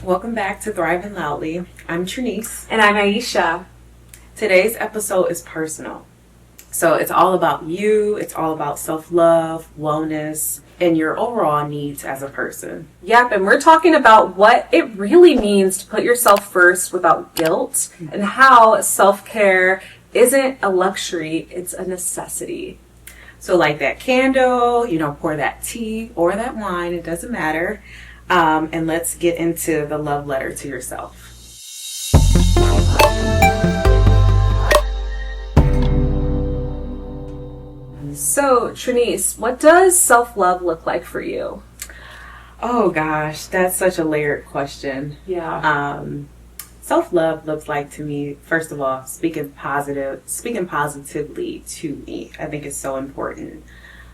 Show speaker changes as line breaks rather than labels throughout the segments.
Welcome back to Thriving Loudly. I'm Trinice.
And I'm Aisha.
Today's episode is personal. So it's all about you, it's all about self-love, wellness, and your overall needs as a person.
Yep, and we're talking about what it really means to put yourself first without guilt and how self-care isn't a luxury, it's a necessity.
So light that candle, pour that tea or that wine, it doesn't matter. And let's get into the love letter to yourself.
So, Trinice, what does self-love look like for you?
Oh gosh, that's such a layered question.
Yeah.
Self-love looks like to me, first of all, speaking positively to me. I think it's so important.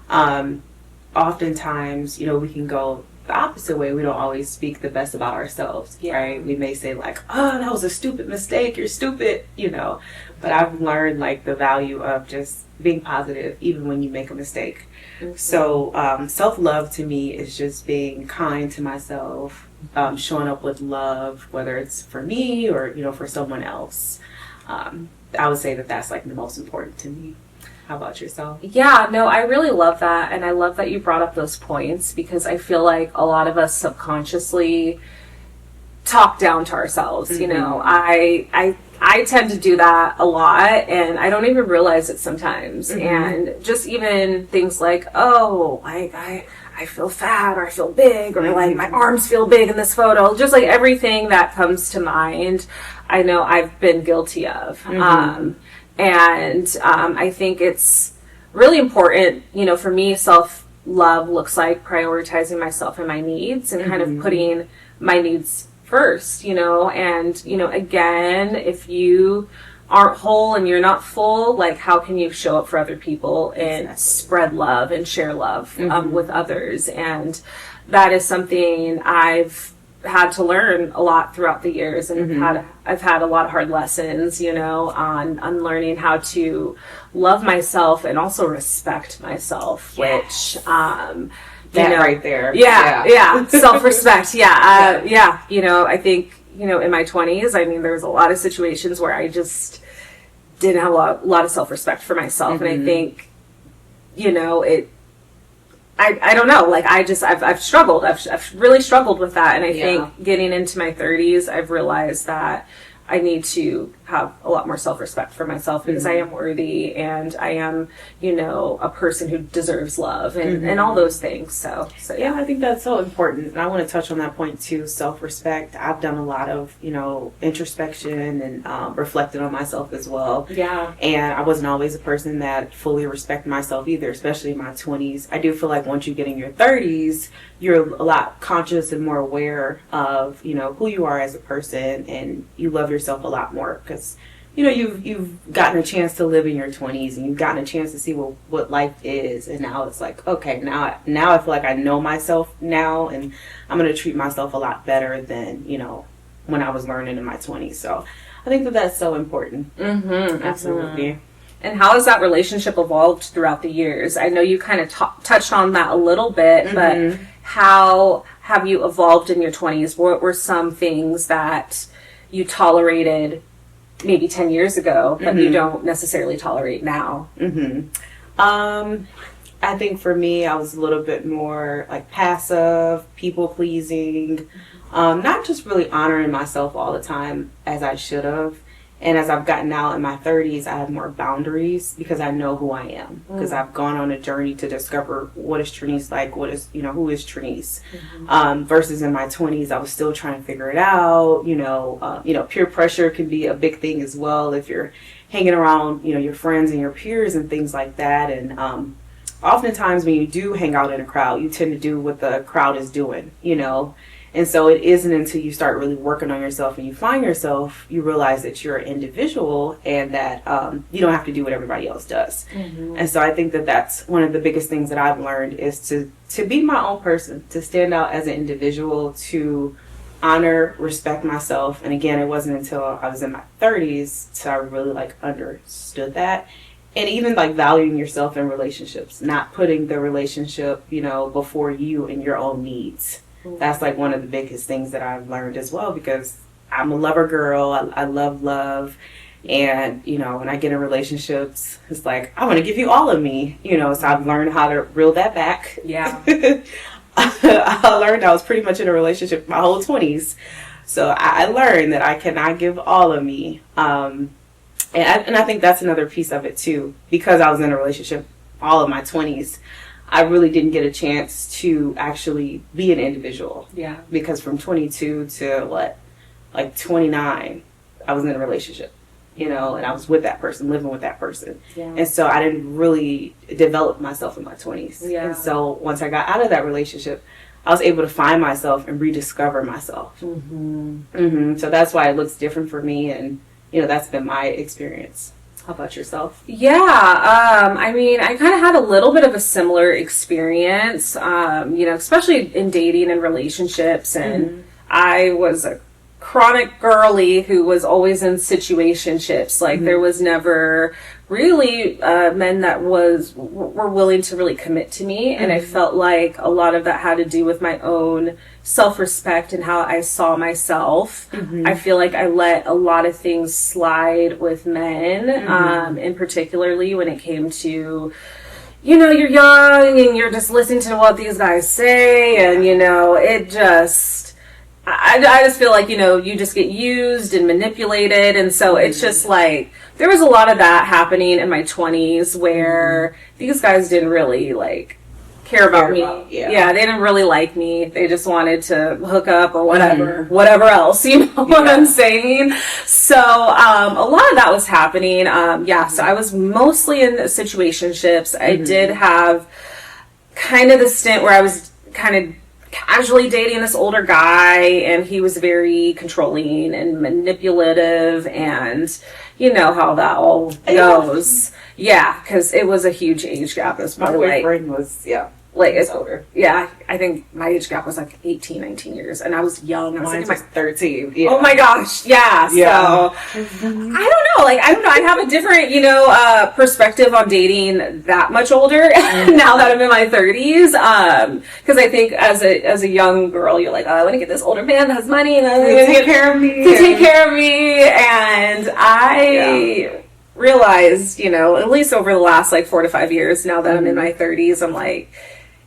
Oftentimes, we can go the opposite way. We don't always speak the best about ourselves, right? We may say like, oh, that was a stupid mistake. You're stupid, But I've learned like the value of just being positive even when you make a mistake. Mm-hmm. So self-love to me is just being kind to myself, showing up with love, whether it's for me or, for someone else. I would say that that's like the most important to me. How about yourself?
Yeah, no, I really love that. And I love that you brought up those points because I feel like a lot of us subconsciously talk down to ourselves. Mm-hmm. I tend to do that a lot and I don't even realize it sometimes. Mm-hmm. And just even things like, I feel fat or I feel big or like my arms feel big in this photo. Just like everything that comes to mind, I know I've been guilty of. Mm-hmm. I think it's really important, for me, self-love looks like prioritizing myself and my needs and kind of putting my needs first, again, if you aren't whole and you're not full, like how can you show up for other people and spread love and share love with others? And that is something I've had to learn a lot throughout the years, and I've had a lot of hard lessons, on learning how to love myself and also respect myself, which
right there.
Yeah. Self-respect. I think, in my 20s, there's a lot of situations where I just didn't have a lot of self-respect for myself. And I think, I don't know, like I've struggled. I've really struggled with that. And I think getting into my 30s, I've realized that I need to have a lot more self-respect for myself because I am worthy and I am, a person who deserves love and all those things. So
yeah, I think that's so important. And I want to touch on that point too, self-respect. I've done a lot of, introspection and reflected on myself as well.
Yeah.
And I wasn't always a person that fully respected myself either, especially in my 20s. I do feel like once you get in your 30s, you're a lot conscious and more aware of, who you are as a person, and you love yourself a lot more because, you've gotten a chance to live in your 20s and you've gotten a chance to see what life is. And now it's like, okay, now I feel like I know myself now, and I'm going to treat myself a lot better than, when I was learning in my 20s. So I think that that's so important.
Mm-hmm,
absolutely.
And how has that relationship evolved throughout the years? I know you kind of touched on that a little bit, but how have you evolved in your 20s? What were some things that you tolerated maybe 10 years ago that you don't necessarily tolerate now?
I think for me, I was a little bit more like passive, people pleasing, not just really honoring myself all the time as I should have. And as I've gotten out in my 30s, I have more boundaries because I know who I am. Because I've gone on a journey to discover what is Trinice like, who is Trinice. Versus in my 20s, I was still trying to figure it out. Peer pressure can be a big thing as well if you're hanging around, your friends and your peers and things like that. And oftentimes when you do hang out in a crowd, you tend to do what the crowd is doing, And so it isn't until you start really working on yourself and you find yourself, you realize that you're an individual and that you don't have to do what everybody else does. And so I think that that's one of the biggest things that I've learned is to be my own person, to stand out as an individual, to honor, respect myself. And again, it wasn't until I was in my 30s till I really understood that. And even valuing yourself in relationships, not putting the relationship, before you and your own needs. That's like one of the biggest things that I've learned as well, because I'm a lover girl. I love love. And, you know, when I get in relationships, it's like, I want to give you all of me, you know, so I've learned how to reel that back.
Yeah.
I learned I was pretty much in a relationship my whole 20s. So I learned that I cannot give all of me. And I think that's another piece of it too. Because I was in a relationship all of my 20s, I really didn't get a chance to actually be an individual.
Yeah.
Because from 22 to like 29, I was in a relationship, you know, and I was with that person, living with that person.
Yeah.
And so I didn't really develop myself in my 20s.
Yeah.
And so once I got out of that relationship, I was able to find myself and rediscover myself. So that's why it looks different for me. And, you know, that's been my experience. How about yourself?
Yeah, I mean, I kind of had a little bit of a similar experience, you know, especially in dating and relationships. And I was a chronic girly who was always in situationships. Like, there was never really men that were willing to really commit to me. And I felt like a lot of that had to do with my own self-respect and how I saw myself. I feel like I let a lot of things slide with men, and particularly when it came to, you know, you're young and you're just listening to what these guys say, and, you know, it just... I just feel like, you know, you just get used and manipulated. And so it's just like, there was a lot of that happening in my 20s where these guys didn't really, like, care about me. Yeah, they didn't really like me. They just wanted to hook up or whatever else, you know what I'm saying? So a lot of that was happening. So I was mostly in situationships. I did have kind of the stint where I was kind of casually dating this older guy, and he was very controlling and manipulative, and you know how that all goes. Yeah, because it was a huge age gap. It was probably
my boyfriend was
it's
older.
Yeah, I think my age gap was like 18, 19 years, and I was young. I was
Mine
like
was 13.
Oh my gosh, yeah. So I don't know. Like, I don't know. I have a different, you know, perspective on dating that much older now that I'm in my 30s. Because I think as a young girl, you're like, oh, I want to get this older man that has money and
take care of me.
And I realized, you know, at least over the last like 4 to 5 years, now that I'm in my 30s, I'm like,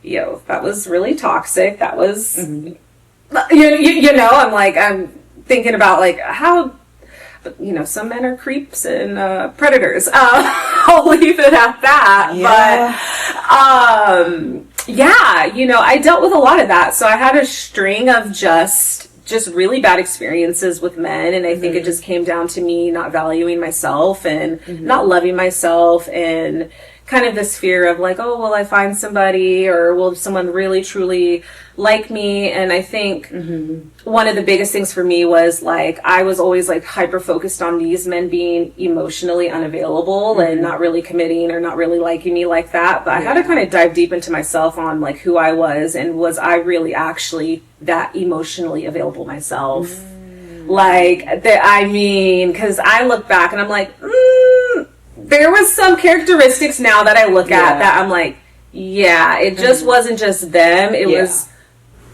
yo, that was really toxic. That was, you know, I'm thinking about like how, you know, some men are creeps and predators. I'll leave it at that. But you know, I dealt with a lot of that. So I had a string of just really bad experiences with men, and I think it just came down to me not valuing myself and not loving myself, and kind of this fear of like, oh, will I find somebody, or will someone really truly like me? And I think one of the biggest things for me was like, I was always like hyper focused on these men being emotionally unavailable and not really committing or not really liking me like that. But I had to kind of dive deep into myself on like who I was, and was I really actually that emotionally available myself? Like, I mean, because I look back and I'm like, there was some characteristics now that I look at that I'm like, yeah, it just wasn't just them. It was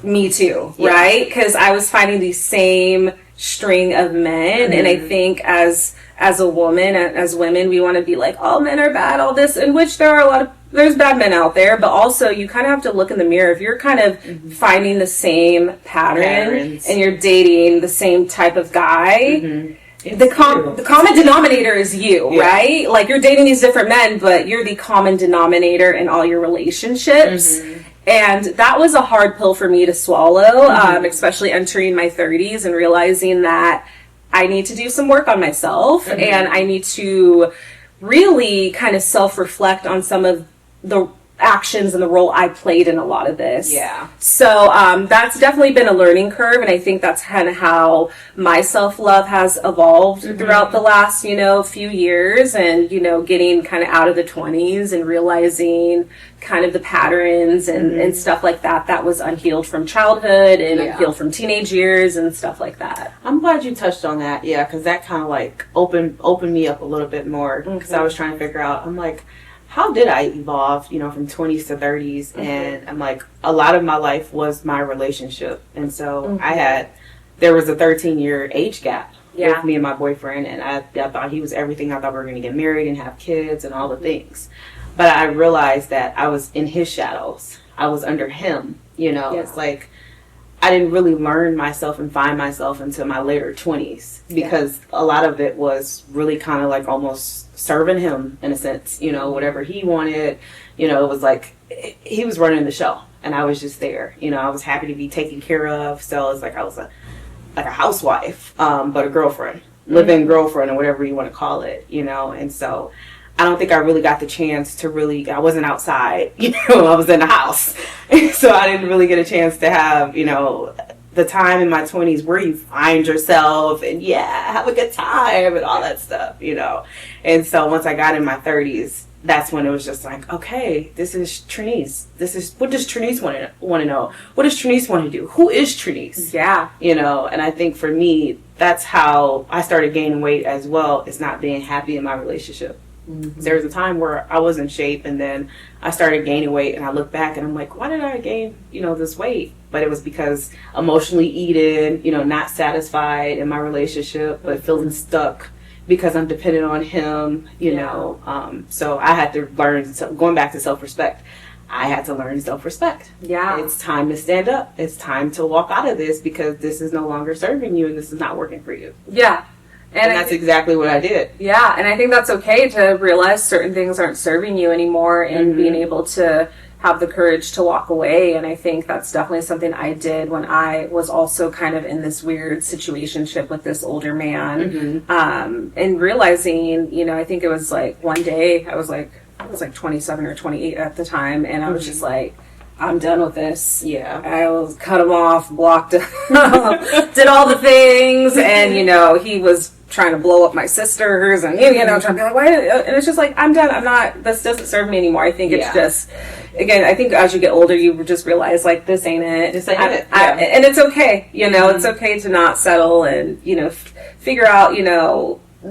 me too, right? Because I was finding the same string of men. And I think as a woman, as women, we want to be like, all men are bad, all this, in which there are there's bad men out there, but also you kind of have to look in the mirror. If you're kind of finding the same patterns and you're dating the same type of guy, the common denominator is you, right? Like, you're dating these different men, but you're the common denominator in all your relationships. And that was a hard pill for me to swallow, especially entering my 30s and realizing that I need to do some work on myself, and I need to really kind of self-reflect on some of the actions and the role I played in a lot of this. So that's definitely been a learning curve, and I think that's kind of how my self-love has evolved throughout the last, you know, few years, and, you know, getting kind of out of the 20s and realizing kind of the patterns and stuff like that was unhealed from childhood and unhealed from teenage years and stuff like that.
I'm glad you touched on that, because that kind of like opened me up a little bit more, because I was trying to figure out, I'm like, how did I evolve, from 20s to 30s? And I'm like, a lot of my life was my relationship. And so there was a 13-year age gap with me and my boyfriend. And I thought he was everything. I thought we were going to get married and have kids and all the things. But I realized that I was in his shadows. I was under him, It's like, I didn't really learn myself and find myself until my later 20s because a lot of it was really kind of like almost serving him in a sense, whatever he wanted, it was like he was running the show and I was just there, I was happy to be taken care of. So it's like I was a housewife, but a girlfriend, living girlfriend or whatever you want to call it, and so I don't think I really got the chance to I wasn't outside, I was in the house. So I didn't really get a chance to have, the time in my 20s where you find yourself and have a good time and all that stuff, And so once I got in my 30s, that's when it was just like, okay, this is Trinice. What does Trinice want to know? What does Trinice want to do? Who is Trinice?
Yeah.
And I think for me, that's how I started gaining weight as well, is not being happy in my relationship. There was a time where I was in shape and then I started gaining weight and I look back and I'm like, why did I gain, this weight? But it was because emotionally eaten, not satisfied in my relationship, but feeling stuck because I'm dependent on him, so I had to learn, going back to self-respect, I had to learn self-respect.
Yeah.
It's time to stand up. It's time to walk out of this because this is no longer serving you and this is not working for you.
Yeah.
And that's exactly what I did.
Yeah, and I think that's okay to realize certain things aren't serving you anymore and being able to have the courage to walk away. And I think that's definitely something I did when I was also kind of in this weird situationship with this older man. And realizing, I think it was like one day I was like 27 or 28 at the time. And I was just like, I'm done with this.
Yeah.
I was cut him off, blocked him, did all the things. And, he was trying to blow up my sisters and, trying to be like, why? And it's just like, I'm done. This doesn't serve me anymore. I think it's just, again, I think as you get older, you just realize like, this ain't it.
This ain't it.
And it's okay. It's okay to not settle and, figure out,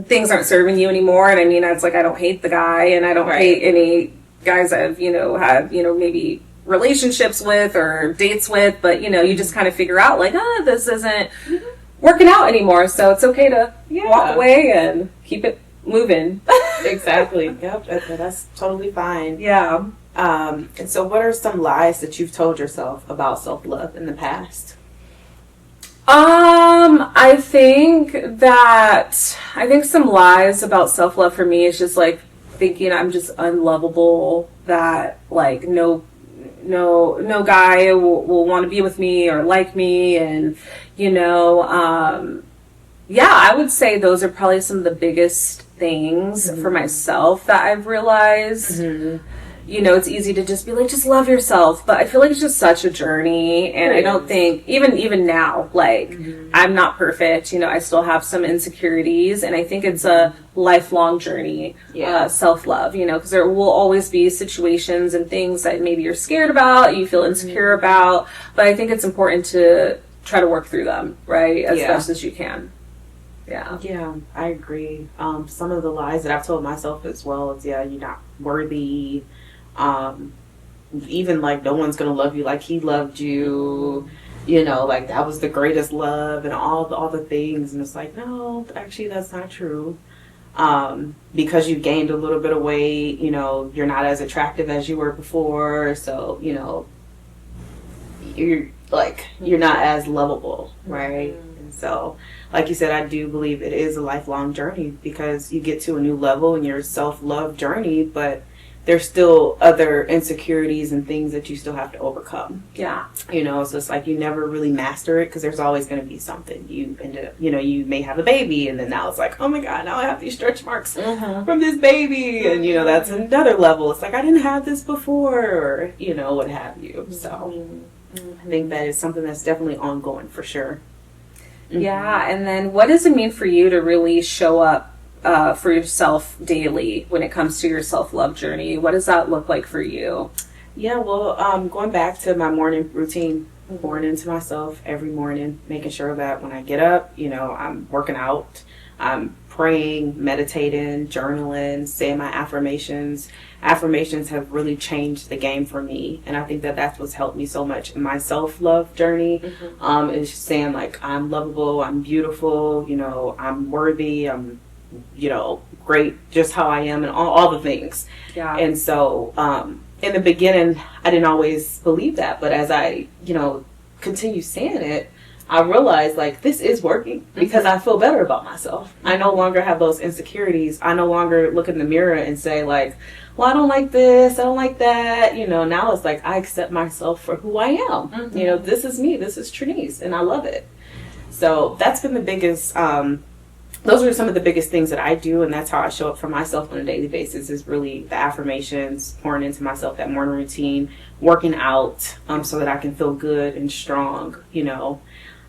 things aren't serving you anymore. And I mean, it's like, I don't hate the guy and I don't hate any guys I've, had, maybe relationships with or dates with, but you just kind of figure out like, this isn't working out anymore, so it's okay to walk away and keep it moving.
Exactly. Yep, that's totally fine.
Yeah.
And so what are some lies that you've told yourself about self-love in the past?
I think some lies about self-love for me is just like thinking I'm just unlovable, that like no guy will want to be with me or like me. And, I would say those are probably some of the biggest things for myself that I've realized. It's easy to just be like, just love yourself. But I feel like it's just such a journey. And I don't think, even now, like, I'm not perfect. I still have some insecurities. And I think it's a lifelong journey, self-love, because there will always be situations and things that maybe you're scared about, you feel insecure about. But I think it's important to try to work through them, right, as best as you can.
Yeah, I agree. Some of the lies that I've told myself as well is, you're not worthy. Even like no one's gonna love you like he loved you, like that was the greatest love and all the things. And it's like, no, actually that's not true. Because you gained a little bit of weight, you're not as attractive as you were before. So, you're not as lovable, right? And so, like you said, I do believe it is a lifelong journey because you get to a new level in your self-love journey, but there's still other insecurities and things that you still have to overcome.
Yeah.
So it's like you never really master it because there's always going to be something. You end up, you may have a baby and then now it's like, oh my God, now I have these stretch marks from this baby. And, that's another level. It's like, I didn't have this before or, what have you. So I think that is something that's definitely ongoing for sure.
Yeah. And then what does it mean for you to really show up for yourself daily when it comes to your self-love journey? What does that look like for you?
Yeah, well, going back to my morning routine, pouring into myself every morning, making sure that when I get up, I'm working out, I'm praying, meditating, journaling, saying my affirmations. Affirmations have really changed the game for me, and I think that that's what's helped me so much in my self-love journey. Is saying like, I'm lovable, I'm beautiful, you know, I'm worthy, I'm, you know, great just how I am, and all the things.
Yeah.
And so in the beginning I didn't always believe that, but as I, you know, continue saying it, I realized like this is working because I feel better about myself. I no longer have those insecurities. I no longer look in the mirror and say like, well, I don't like this, I don't like that. You know, now it's like I accept myself for who I am. You know, this is me, this is Trinice, and I love it. So that's been the biggest, those are some of the biggest things that I do, and that's how I show up for myself on a daily basis, is really the affirmations, pouring into myself that morning routine, working out so that I can feel good and strong, you know,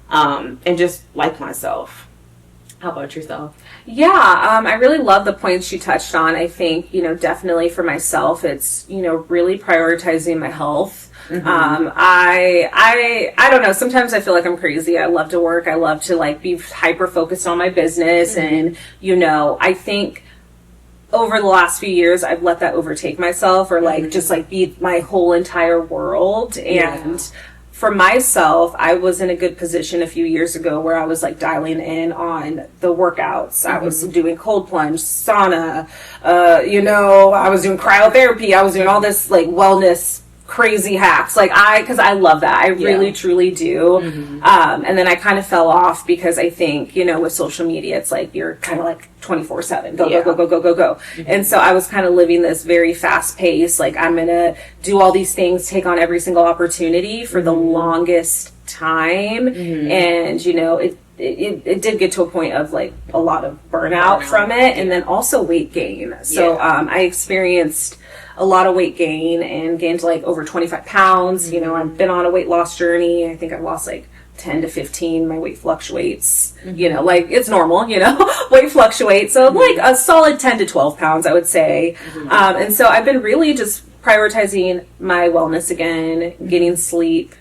and just like myself. How about yourself?
Yeah, I really love the points you touched on. I think, you know, definitely for myself, it's, you know, really prioritizing my health. I don't know. Sometimes I feel like I'm crazy. I love to work. I love to like be hyper focused on my business. And, you know, I think over the last few years, I've let that overtake myself, or like just like be my whole entire world. And for myself, I was in a good position a few years ago where I was like dialing in on the workouts. I was doing cold plunge, sauna, you know, I was doing cryotherapy. I was doing all this like wellness crazy hacks, like because I love that. I really truly do. And then I kind of fell off because I think, you know, with social media, it's like you're kind of like 24/7 go. And so I was kind of living this very fast pace, like I'm gonna do all these things, take on every single opportunity for the longest time. And you know, it did get to a point of like a lot of burnout from it, and then also weight gain. So I experienced a lot of weight gain and gained like over 25 pounds. You know, I've been on a weight loss journey. I think I've lost like 10 to 15. My weight fluctuates, you know, like it's normal, you know, weight fluctuates. So like a solid 10 to 12 pounds, I would say. And so I've been really just prioritizing my wellness again, getting sleep,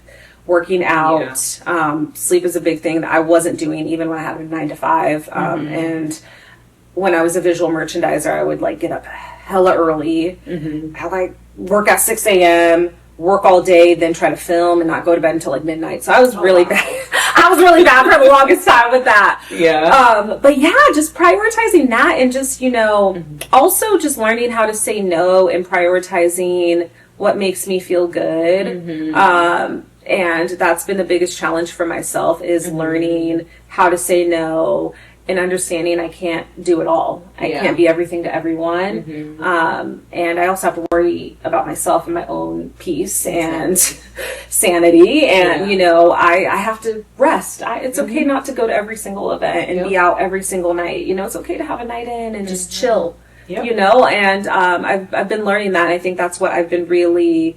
working out. Sleep is a big thing that I wasn't doing even when I had a 9 to 5. And when I was a visual merchandiser, I would like get up hella early, I like work at 6 a.m., work all day, then try to film and not go to bed until like midnight. So I was really bad. I was really bad for the longest time with that. But yeah, just prioritizing that, and just, you know, also just learning how to say no and prioritizing what makes me feel good. And that's been the biggest challenge for myself, is learning how to say no and understanding I can't do it all. I can't be everything to everyone. And I also have to worry about myself and my own peace and sanity. And, you know, I have to rest. It's okay not to go to every single event and be out every single night. You know, it's okay to have a night in and just chill, you know, and I've been learning that. I think that's what I've been really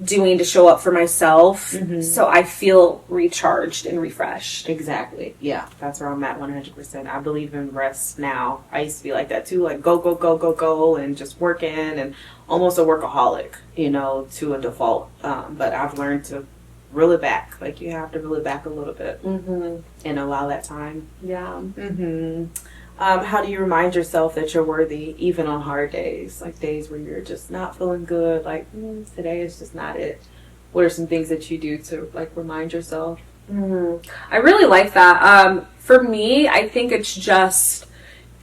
doing to show up for myself, so I feel recharged and refreshed.
Exactly. Yeah, that's where I'm at 100%. I believe in rest now. I used to be like that too, like go, and just working, and almost a workaholic, you know, to a default. But I've learned to reel it back. Like, you have to reel it back a little bit and allow that time. How do you remind yourself that you're worthy even on hard days, like days where you're just not feeling good, like today is just not it? What are some things that you do to like remind yourself?
I really like that. For me, I think it's just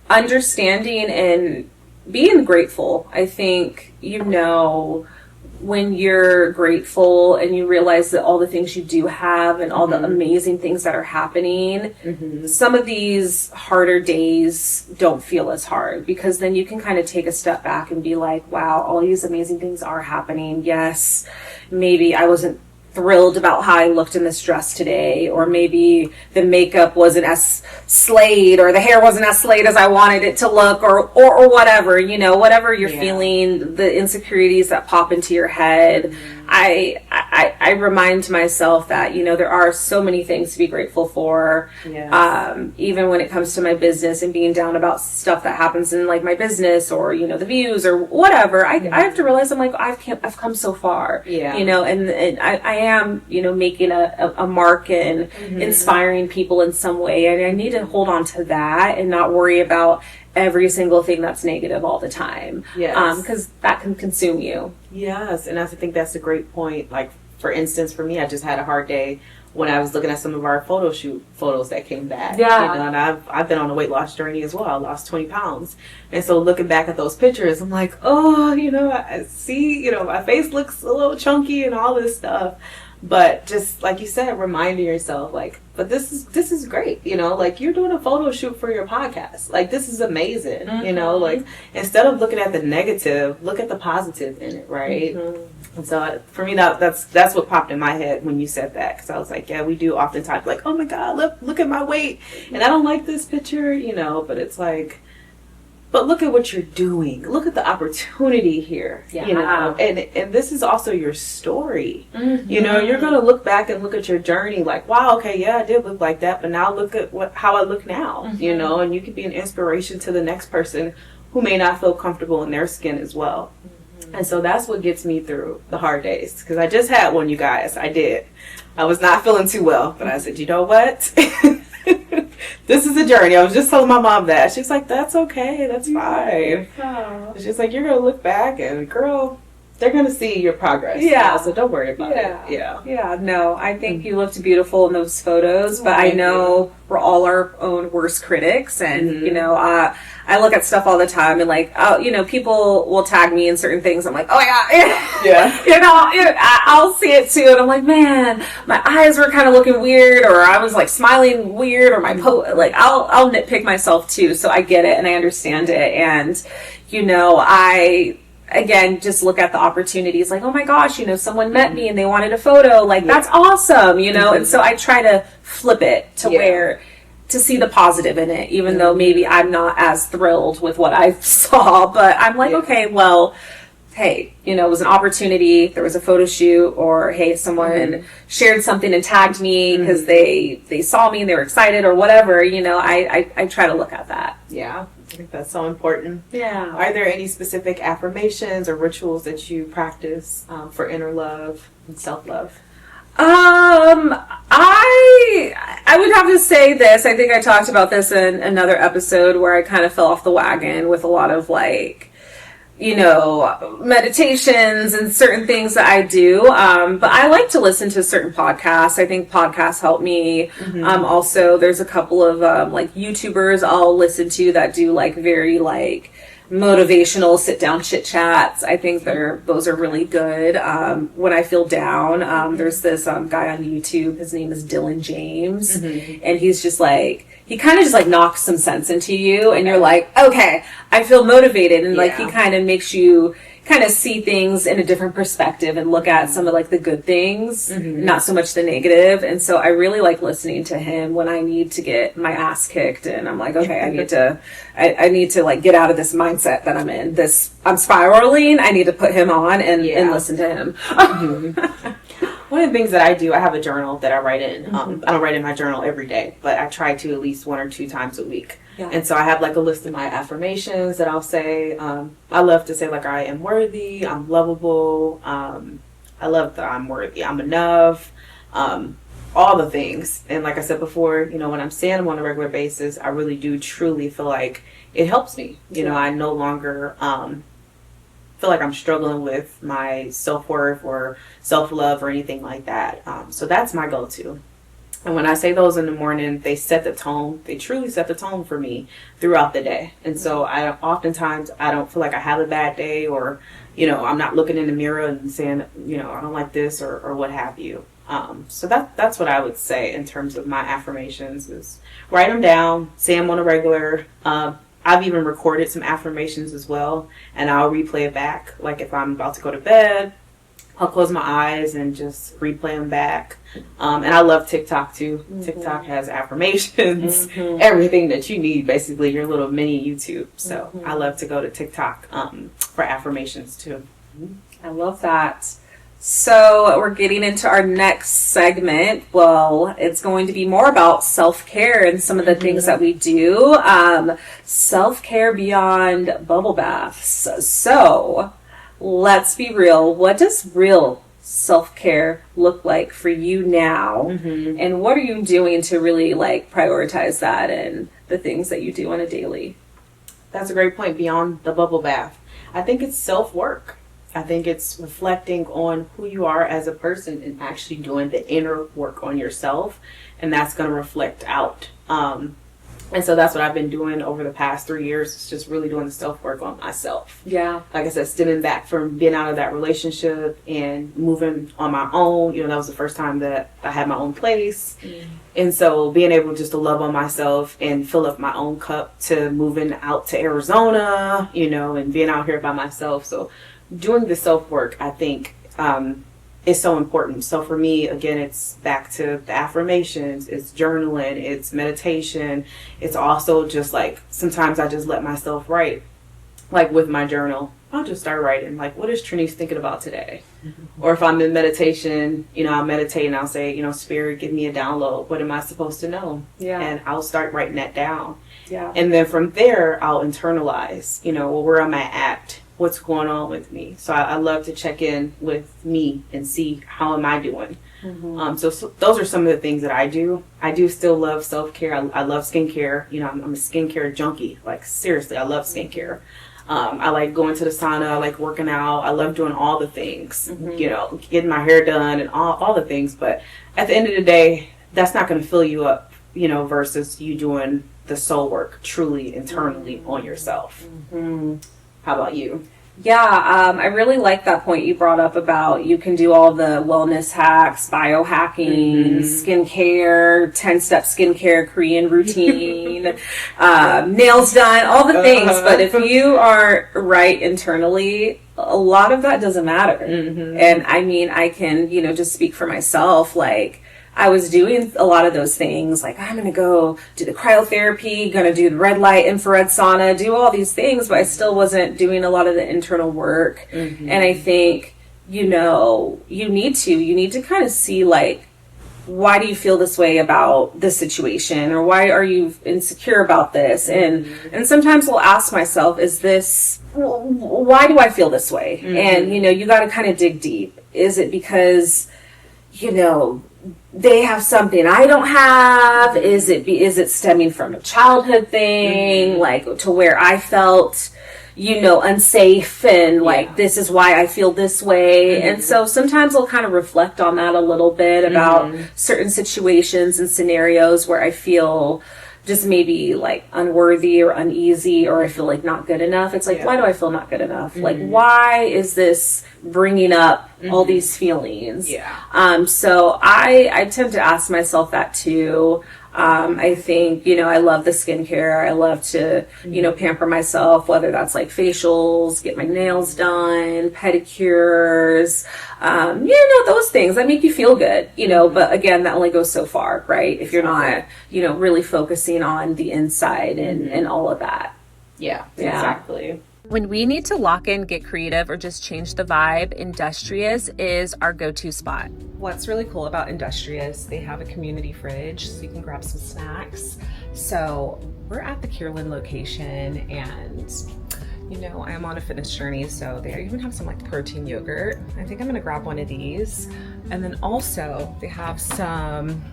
understanding and being grateful. I think, you know, when you're grateful and you realize that all the things you do have and all the amazing things that are happening, some of these harder days don't feel as hard, because then you can kind of take a step back and be like, wow, all these amazing things are happening. Yes, maybe I wasn't thrilled about how I looked in this dress today, or maybe the makeup wasn't as slayed, or the hair wasn't as slayed as I wanted it to look, or whatever, you know, whatever you're feeling, the insecurities that pop into your head. I remind myself that, you know, there are so many things to be grateful for.
Yes.
Even when it comes to my business and being down about stuff that happens in like my business or, you know, the views or whatever, I have to realize I'm like, I've come so far,
Yeah.
you know, and I am, you know, making a mark and inspiring people in some way. And I need to hold on to that and not worry about every single thing that's negative all the time.
Yes.
Because that can consume you.
Yes, and I think that's a great point. Like, for instance, for me, I just had a hard day when I was looking at some of our photo shoot photos that came back.
Yeah.
You know, and I've been on a weight loss journey as well. I lost 20 pounds. And so looking back at those pictures, I'm like, oh, you know, I see, you know, my face looks a little chunky and all this stuff. But just like you said, reminding yourself, like, but this is great, you know, like you're doing a photo shoot for your podcast. Like, this is amazing, you know, like instead of looking at the negative, look at the positive in it, right? And so for me, that's what popped in my head when you said that, because I was like, yeah, we do oftentimes like, oh my God, look at my weight, and I don't like this picture, you know, but it's like, but look at what you're doing. Look at the opportunity here, you know, and this is also your story. You know, you're going to look back and look at your journey like, wow, okay, yeah, I did look like that, but now look at how I look now, you know, and you could be an inspiration to the next person who may not feel comfortable in their skin as well. And so that's what gets me through the hard days, because I just had one, you guys. I did. I was not feeling too well, but I said, you know what? This is a journey. I was just telling my mom that. She's like, that's okay. That's fine.
Oh.
She's like, you're going to look back and, girl, they're going to see your progress.
Yeah.
So don't worry about it. Yeah.
Yeah, no, I think you looked beautiful in those photos, but I know we're all our own worst critics. And, you know, I look at stuff all the time and like, you know, people will tag me in certain things. I'm like, oh my God.
Yeah.
You know, I'll see it too. And I'm like, man, my eyes were kind of looking weird, or I was like smiling weird, or my like I'll nitpick myself too. So I get it and I understand it. And, you know, again, just look at the opportunities like, oh my gosh, you know, someone met me and they wanted a photo. Like, that's awesome, you know? And so I try to flip it to where, to see the positive in it, even though maybe I'm not as thrilled with what I saw. But I'm like, okay, well, hey, you know, it was an opportunity. There was a photo shoot, or hey, someone shared something and tagged me because they saw me and they were excited or whatever. You know, I try to look at that.
Yeah. I think that's so important.
Yeah.
Are there any specific affirmations or rituals that you practice for inner love and self-love?
I would have to say this. I think I talked about this in another episode where I kind of fell off the wagon with a lot of like, you know, meditations and certain things that I do. But I like to listen to certain podcasts. I think podcasts help me. Also, there's a couple of like YouTubers I'll listen to that do like very like motivational sit down chit chats. I think those are really good. When I feel down, there's this guy on YouTube. His name is Dylan James, and he's just like, he kind of just like knocks some sense into you, and you're like, okay, I feel motivated, and like he kind of makes you kind of see things in a different perspective and look at some of like the good things, not so much the negative. And so I really like listening to him when I need to get my ass kicked, and I'm like, okay, I need to like get out of this mindset that I'm in. I'm spiraling. I need to put him on and listen to him.
One of the things that I do, I have a journal that I write in. I don't write in my journal every day, but I try to at least 1 or 2 times a week. Yeah. And so I have like a list of my affirmations that I'll say. I love to say like, I am worthy, I'm lovable, I love that I'm worthy, I'm enough, all the things. And like I said before, you know, when I'm saying them on a regular basis, I really do truly feel like it helps me. You know, I no longer feel like I'm struggling with my self-worth or self-love or anything like that. So that's my go-to. And when I say those in the morning, they set the tone. They truly set the tone for me throughout the day. And so oftentimes I don't feel like I have a bad day, or, you know, I'm not looking in the mirror and saying, you know, I don't like this or what have you. So that's what I would say in terms of my affirmations, is write them down, say them on a regular. I've even recorded some affirmations as well, and I'll replay it back. Like if I'm about to go to bed, I'll close my eyes and just replay them back. And I love TikTok too. TikTok has affirmations, everything that you need, basically your little mini YouTube. So I love to go to TikTok for affirmations too.
I love that. So we're getting into our next segment. Well, it's going to be more about self-care and some of the things that we do. Self-care beyond bubble baths. So let's be real. What does real self-care look like for you now? And what are you doing to really like prioritize that and the things that you do on a daily?
That's a great point. Beyond the bubble bath, I think it's self-work. I think it's reflecting on who you are as a person and actually doing the inner work on yourself, and that's going to reflect out. And so that's what I've been doing over the past 3 years. It's just really doing the self-work on myself.
Yeah.
Like I said, stemming back from being out of that relationship and moving on my own. That was the first time that I had my own place. And so being able just to love on myself and fill up my own cup to moving out to Arizona, and being out here by myself. So doing the self-work, I think, is so important. So for me, again, it's back to the affirmations, it's journaling, it's meditation. It's also just like, sometimes I just let myself write. Like with my journal, I'll just start writing. Like, what is Trinice thinking about today? Or if I'm in meditation, I'll meditate and I'll say, Spirit, give me a download. What am I supposed to know?
Yeah.
And I'll start writing that down.
Yeah.
And then from there, I'll internalize, where am I at? What's going on with me? So I love to check in with me and see how am I doing. So those are some of the things that I do. I do still love self-care. I love skincare. I'm a skincare junkie. Like, seriously, I love skincare. I like going to the sauna. I like working out. I love doing all the things, getting my hair done and all the things. But at the end of the day, that's not going to fill you up, versus you doing the soul work truly internally on yourself. How about you?
Yeah, I really like that point you brought up about you can do all the wellness hacks, biohacking, skincare, 10-step skincare, Korean routine, nails done, all the things. But if you are right internally, a lot of that doesn't matter. And I mean, I can, just speak for myself, like, I was doing a lot of those things, like I'm going to go do the cryotherapy, going to do the red light, infrared sauna, do all these things, but I still wasn't doing a lot of the internal work. And I think, you need to kind of see, like, why do you feel this way about this situation? Or why are you insecure about this? And sometimes I'll ask myself, why do I feel this way? And, you got to kind of dig deep. Is it because, they have something I don't have? Is it stemming from a childhood thing, like to where I felt, unsafe and like, this is why I feel this way. And so sometimes I'll kind of reflect on that a little bit about certain situations and scenarios where I feel just maybe like unworthy or uneasy, or I feel like not good enough. It's like, why do I feel not good enough? Like, why is this bringing up all these feelings? So I tend to ask myself that too. I think, I love the skincare. I love to, pamper myself, whether that's like facials, get my nails done, pedicures, those things that make you feel good, but again, that only goes so far, right? If you're not, really focusing on the inside and all of that.
Yeah, exactly.
When we need to lock in, get creative, or just change the vibe, Industrious is our go-to spot.
What's really cool about Industrious, they have a community fridge so you can grab some snacks. So we're at the Kierland location, and I am on a fitness journey, so they even have some like protein yogurt. I think I'm gonna grab one of these. And then also they have some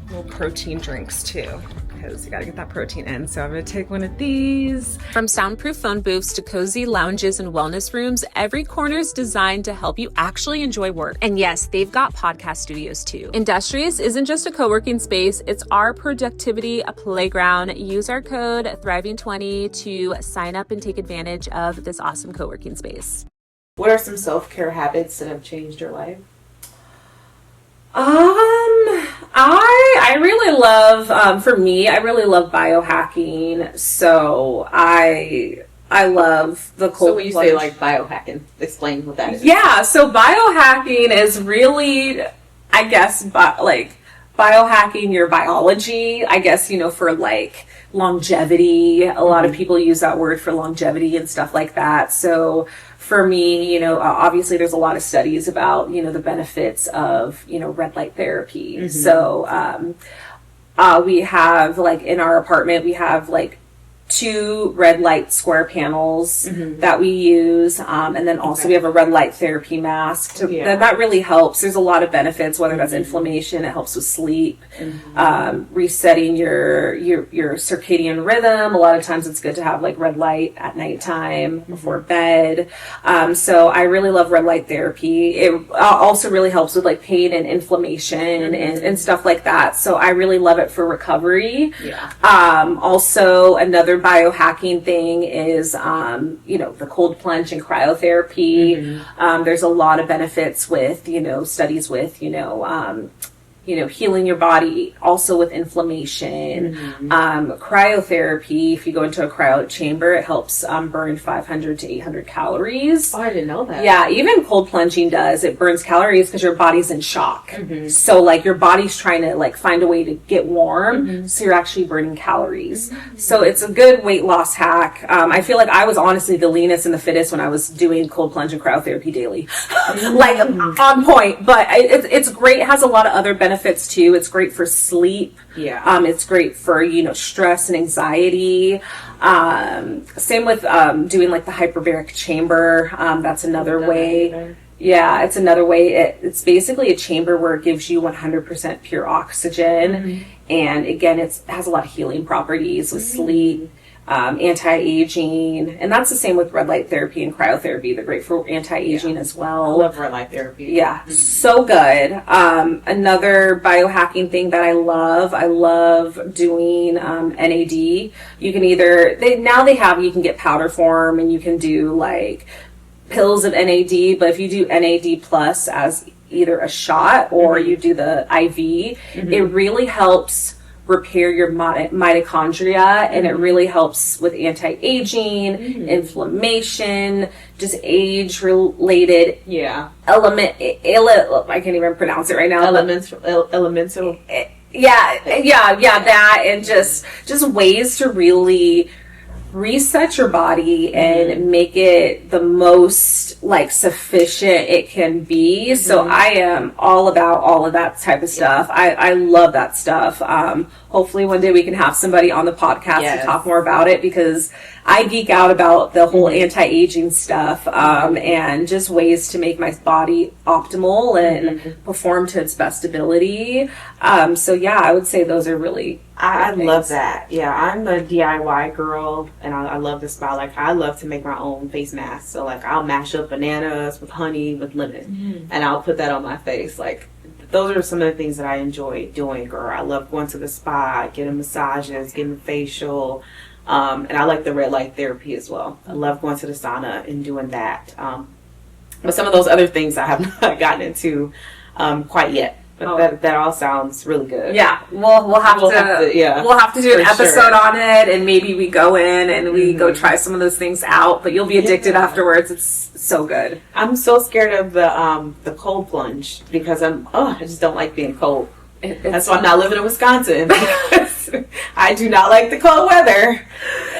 little protein drinks too, because you gotta get that protein in. So I'm gonna take one of these.
From soundproof phone booths to cozy lounges and wellness rooms, every corner is designed to help you actually enjoy work. And yes, they've got podcast studios too. Industrious isn't just a co-working space, it's our productivity playground. Use our code Thriving20 to sign up and take advantage of this awesome co-working space.
What are some self-care habits that have changed your life?
I really love, for me, I really love biohacking. So I love the cold.
So when you say like biohacking, explain what that is.
Yeah. So biohacking is really, I guess, biohacking your biology, I guess, for like longevity. A lot of people use that word for longevity and stuff like that. So for me, obviously there's a lot of studies about, the benefits of, red light therapy. So we have, like, in our apartment, we have like 2 red light square panels that we use, and then also we have a red light therapy mask that really helps. There's a lot of benefits, whether that's inflammation, it helps with sleep, resetting your circadian rhythm. A lot of times it's good to have like red light at nighttime before bed. So I really love red light therapy. It also really helps with like pain and inflammation and stuff like that. So I really love it for recovery. Also, another biohacking thing is, the cold plunge and cryotherapy. There's a lot of benefits with, studies with, healing your body, also with inflammation. Cryotherapy, if you go into a cryo chamber, it helps burn 500 to 800 calories.
Oh, I didn't know that.
Yeah, even cold plunging does. It burns calories because your body's in shock. So, like, your body's trying to, like, find a way to get warm, so you're actually burning calories. So it's a good weight loss hack. I feel like I was honestly the leanest and the fittest when I was doing cold plunge and cryotherapy daily. Like, on point. But it's great. It has a lot of other benefits too. It's great for sleep. It's great for, stress and anxiety. Same with doing like the hyperbaric chamber. That's another way. Yeah, it's another way. It's basically a chamber where it gives you 100% pure oxygen. And again, it has a lot of healing properties with sleep. Anti-aging, and that's the same with red light therapy and cryotherapy. They're great for anti-aging as well.
I love red light therapy.
Yeah, so good. Another biohacking thing that I love doing NAD. You can you can get powder form, and you can do like pills of NAD, but if you do NAD plus as either a shot or you do the IV, it really helps repair your mitochondria, and it really helps with anti-aging, inflammation, just age-related element. I can't even pronounce it right now.
Elemental.
That, and just ways to really reset your body and make it the most like sufficient it can be. So I am all about all of that type of stuff. I love that stuff. Hopefully one day we can have somebody on the podcast to talk more about it, because I geek out about the whole anti-aging stuff, and just ways to make my body optimal and perform to its best ability. So yeah, I would say those are really
I love that. Yeah, I'm a DIY girl, and I love this style. Like, I love to make my own face masks. So, like, I'll mash up bananas with honey with lemon, and I'll put that on my face. Like, those are some of the things that I enjoy doing, or I love going to the spa, getting massages, getting a facial, and I like the red light therapy as well. I love going to the sauna and doing that. But some of those other things I have not gotten into quite yet. But that all sounds really good.
Yeah, we'll have to do an episode on it, and maybe we go in and we go try some of those things out. But you'll be addicted afterwards. It's so good.
I'm so scared of the cold plunge, because I just don't like being cold. That's why I'm not living in Wisconsin. I do not like the cold weather.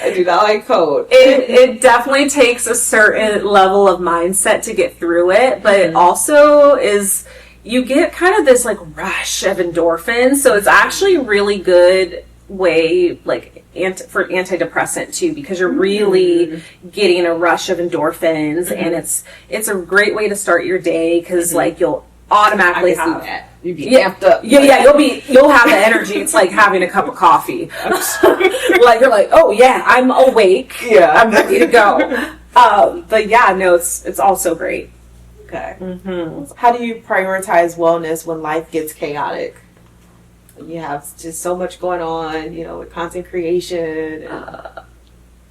I do not like cold.
It definitely takes a certain level of mindset to get through it, but it also is. You get kind of this like rush of endorphins, so it's actually a really good way, like for antidepressant too, because you're really getting a rush of endorphins, and it's a great way to start your day, because like you'll automatically have that.
You'd be amped up.
Yeah, you'll have the energy. It's like having a cup of coffee. Like you're like, oh yeah, I'm awake.
Yeah,
I'm ready to go. But yeah, no, it's also great.
Okay. How do you prioritize wellness when life gets chaotic? You have just so much going on, with content creation.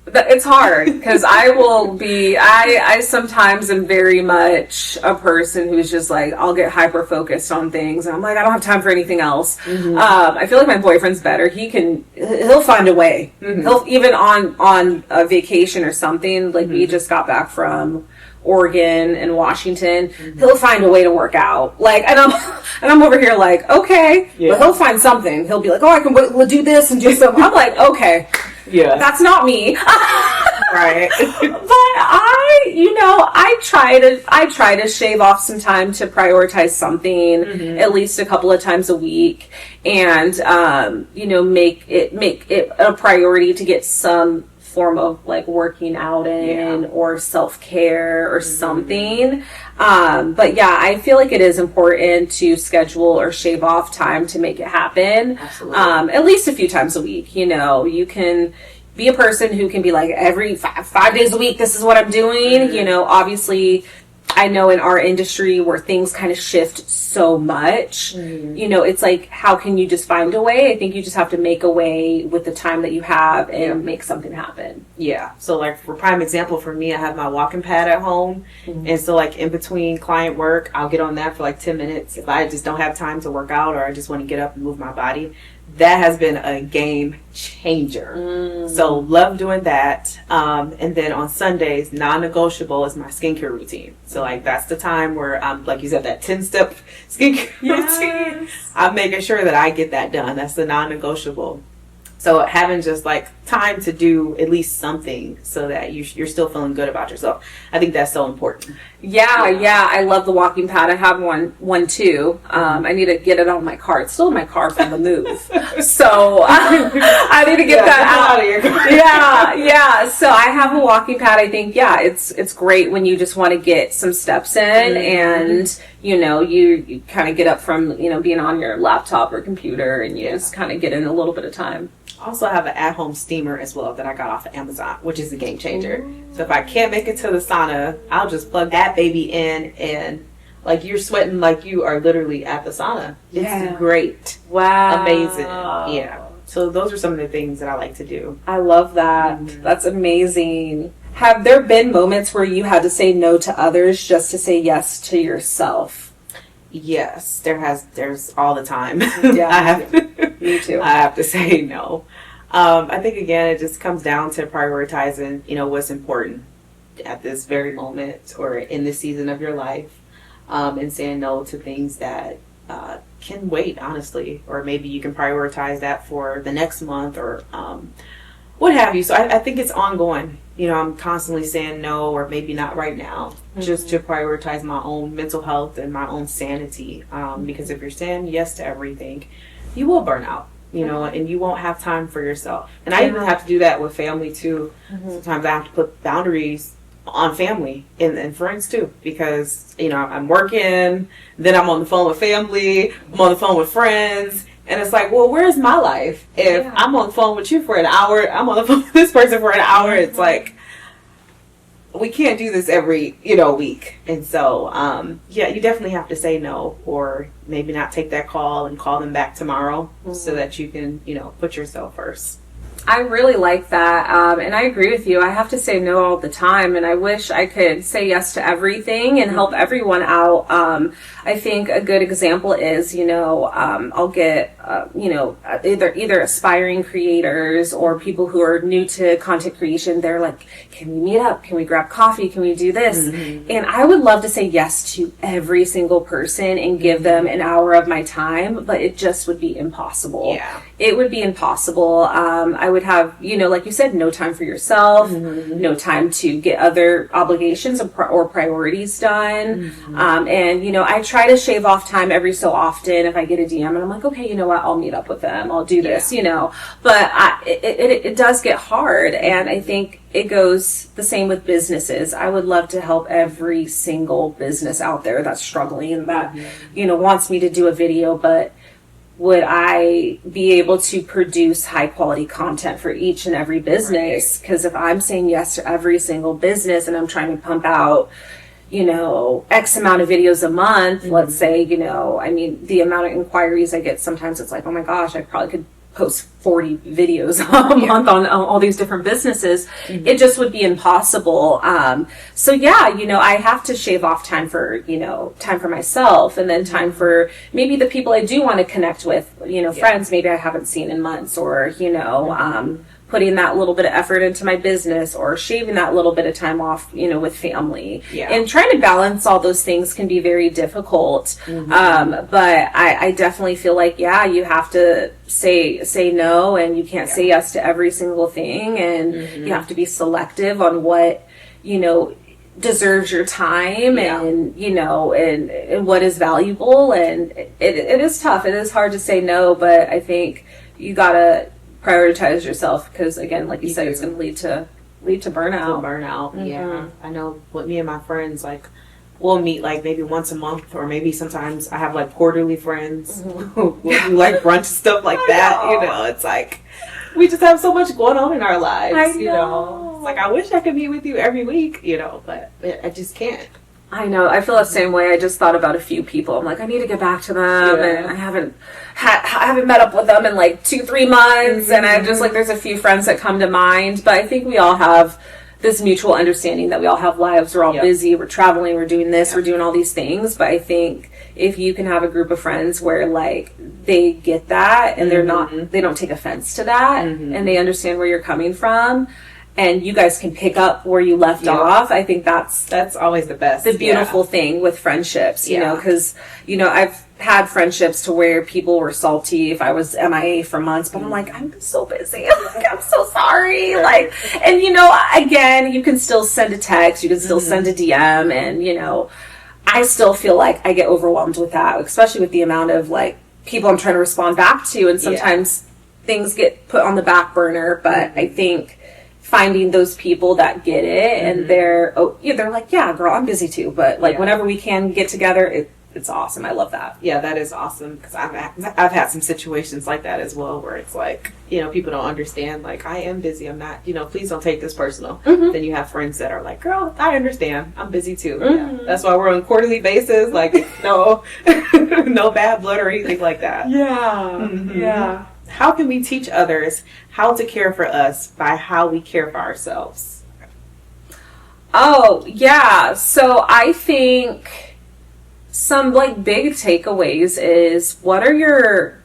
It's hard, because I sometimes am very much a person who's just like, I'll get hyper focused on things, and I'm like, I don't have time for anything else. I feel like my boyfriend's better. He'll find a way. He'll, even on a vacation or something, like we just got back from Oregon and Washington, he'll find a way to work out. Like, and I'm over here like, okay, but he'll find something. He'll be like, oh, I can do this and do something. I'm like, okay, that's not me.
Right.
But I try to shave off some time to prioritize something at least a couple of times a week, and make it a priority to get some form of like working out in or self-care or something. But yeah, I feel like it is important to schedule or shave off time to make it happen.
Absolutely.
At least a few times a week. You can be a person who can be like every 5 days a week, this is what I'm doing. Obviously I know in our industry where things kind of shift so much, it's like, how can you just find a way? I think you just have to make a way with the time that you have and make something happen.
Yeah. So like for prime example for me, I have my walking pad at home. And so like in between client work, I'll get on that for like 10 minutes. If I just don't have time to work out or I just want to get up and move my body, that has been a game changer. So love doing that. And then on Sundays, non-negotiable is my skincare routine. So like that's the time where like you said, that 10-step skincare routine. I'm making sure that I get that done. That's the non-negotiable. So having just like time to do at least something so that you're still feeling good about yourself. I think that's so important.
Yeah. I love the walking pad. I have one too. I need to get it on my car. It's still in my car from the move. So I need to get that out of your car. Yeah. So I have a walking pad. I think, it's great when you just want to get some steps in and, you kind of get up from, being on your laptop or computer and you just kind of get in a little bit of time.
Also have an at-home steamer as well that I got off of Amazon, which is a game changer. So if I can't make it to the sauna, I'll just plug that baby in and like you're sweating like you are literally at the sauna. It's great.
Wow.
Amazing. Yeah. So those are some of the things that I like to do.
I love that. That's amazing. Have there been moments where you had to say no to others just to say yes to yourself?
Yes, there's all the time.
Yeah. Me too.
I have to say no. I think again, it just comes down to prioritizing, what's important at this very moment or in this season of your life, and saying no to things that can wait, honestly, or maybe you can prioritize that for the next month or what have you. So I think it's ongoing. I'm constantly saying no, or maybe not right now, just to prioritize my own mental health and my own sanity. Because if you're saying yes to everything, you will burn out, and you won't have time for yourself. And I even have to do that with family too. Sometimes I have to put boundaries on family and friends too, because, I'm working, then I'm on the phone with family, I'm on the phone with friends. And it's like, well, where's my life? If I'm on the phone with you for an hour, I'm on the phone with this person for an hour. It's like, we can't do this every, week. And so, you definitely have to say no, or maybe not take that call and call them back tomorrow so that you can, put yourself first.
I really like that, and I agree with you. I have to say no all the time, and I wish I could say yes to everything and help everyone out. I think a good example is, I'll get, either aspiring creators or people who are new to content creation. They're like, can we meet up? Can we grab coffee? Can we do this? And I would love to say yes to every single person and give them an hour of my time, but it just would be impossible.
Yeah.
It would be impossible. I would have, like you said, no time for yourself, no time to get other obligations or priorities done. And, I try to shave off time every so often if I get a DM and I'm like, okay, you know what, I'll meet up with them. I'll do this, but it does get hard. And I think it goes the same with businesses. I would love to help every single business out there that's struggling, that, wants me to do a video, but would I be able to produce high quality content for each and every business? Because if I'm saying yes to every single business and I'm trying to pump out, X amount of videos a month, let's say, the amount of inquiries I get, sometimes it's like, oh my gosh, I probably could post 40 videos a month on all these different businesses. It just would be impossible. So yeah, I have to shave off time for myself, and then time for maybe the people I do want to connect with, friends maybe I haven't seen in months, or, putting that little bit of effort into my business, or shaving that little bit of time off, with family. And trying to balance all those things can be very difficult. But I definitely feel like, you have to say no, and you can't say yes to every single thing, and you have to be selective on what, deserves your time, and and what is valuable. And it is tough. It is hard to say no, but I think you gotta prioritize yourself, because again, like you said, it's going to lead to burnout.
Yeah, I know with me and my friends, like, we'll meet like maybe once a month, or maybe sometimes I have like quarterly friends who do like brunch stuff like that. It's like we just have so much going on in our lives. It's like, I wish I could meet with you every week, but I just can't.
I know. I feel the same way. I just thought about a few people. I'm like, I need to get back to them, and I haven't met up with them in like 2-3 months, and I just like, there's a few friends that come to mind, but I think we all have this mutual understanding that we all have lives. We're all busy. We're traveling. We're doing this. We're doing all these things. But I think if you can have a group of friends where like they get that, and they don't take offense to that, and they understand where you're coming from, and you guys can pick up where you left off. I think that's
always the best.
The beautiful thing with friendships, because, I've had friendships to where people were salty if I was MIA for months, but I'm like, I'm so busy. I'm so sorry. Like, and again, you can still send a text, you can still send a DM, and, I still feel like I get overwhelmed with that, especially with the amount of like people I'm trying to respond back to. And sometimes things get put on the back burner, but I think finding those people that get it, and they're like, yeah, girl, I'm busy too, but like whenever we can get together, it's awesome. I love that.
Yeah, that is awesome, because I've had some situations like that as well, where it's like, people don't understand, like, I am busy, I'm not, please don't take this personal. Then you have friends that are like, girl, I understand, I'm busy too. That's why we're on a quarterly basis, like, no bad blood or anything like that.
Yeah.
How can we teach others how to care for us by how we care for ourselves?
Oh, yeah. So I think some like big takeaways is, what are your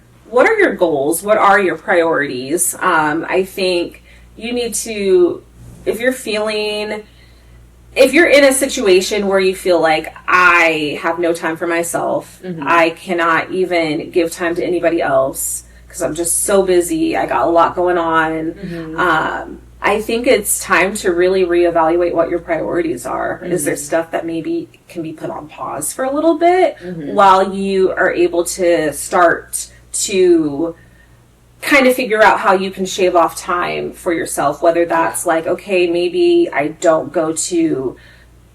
goals? What are your priorities? I think you need to, if you're in a situation where you feel like, I have no time for myself, I cannot even give time to anybody else, because I'm just so busy, I got a lot going on. I think it's time to really reevaluate what your priorities are. Is there stuff that maybe can be put on pause for a little bit while you are able to start to kind of figure out how you can shave off time for yourself? Whether that's like, okay, maybe I don't go to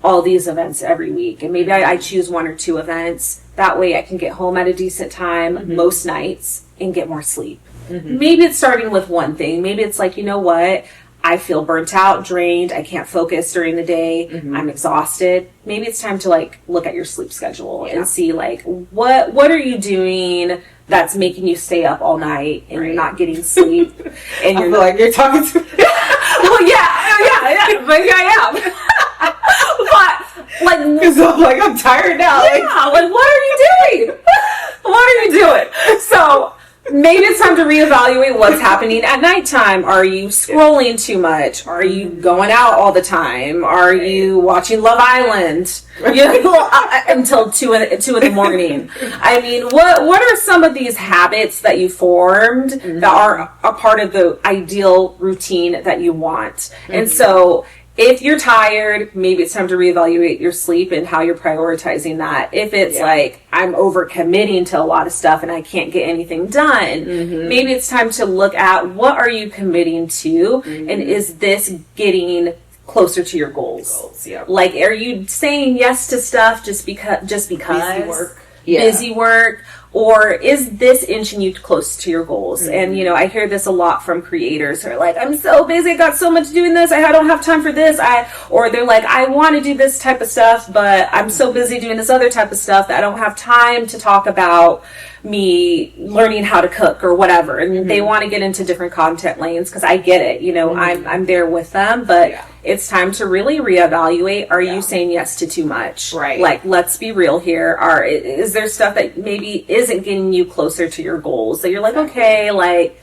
all these events every week, and maybe I choose 1 or 2 events. That way I can get home at a decent time most nights and get more sleep. Maybe it's starting with one thing. Maybe it's like, you know what? I feel burnt out, drained. I can't focus during the day. I'm exhausted. Maybe it's time to like look at your sleep schedule and see like, what are you doing that's making you stay up all night, and you're not getting sleep, and you're
like, you're talking to me.
Well, yeah, maybe I am. But like,
because I'm like, I'm tired now.
Yeah, like what are you doing? What are you doing? So maybe it's time to reevaluate what's happening at nighttime. Are you scrolling too much? Are you going out all the time? Are you watching Love Island until 2 in the morning? I mean, what are some of these habits that you formed that are a part of the ideal routine that you want? And so if you're tired, maybe it's time to reevaluate your sleep and how you're prioritizing that. If it's like, I'm overcommitting to a lot of stuff and I can't get anything done, maybe it's time to look at, what are you committing to, and is this getting closer to your goals? Like, are you saying yes to stuff just because?
Busy work.
Busy work. Or is this inching you close to your goals? And, you know, I hear this a lot from creators who are like, I'm so busy, I got so much doing this, I don't have time for this. Or they're like, I want to do this type of stuff, but I'm so busy doing this other type of stuff that I don't have time to talk about me learning how to cook or whatever. And they want to get into different content lanes, because I get it, you know, I'm there with them, but it's time to really reevaluate. Are you saying yes to too much?
Right.
Like, let's be real here. Is there stuff that maybe isn't getting you closer to your goals that you're like, okay, like,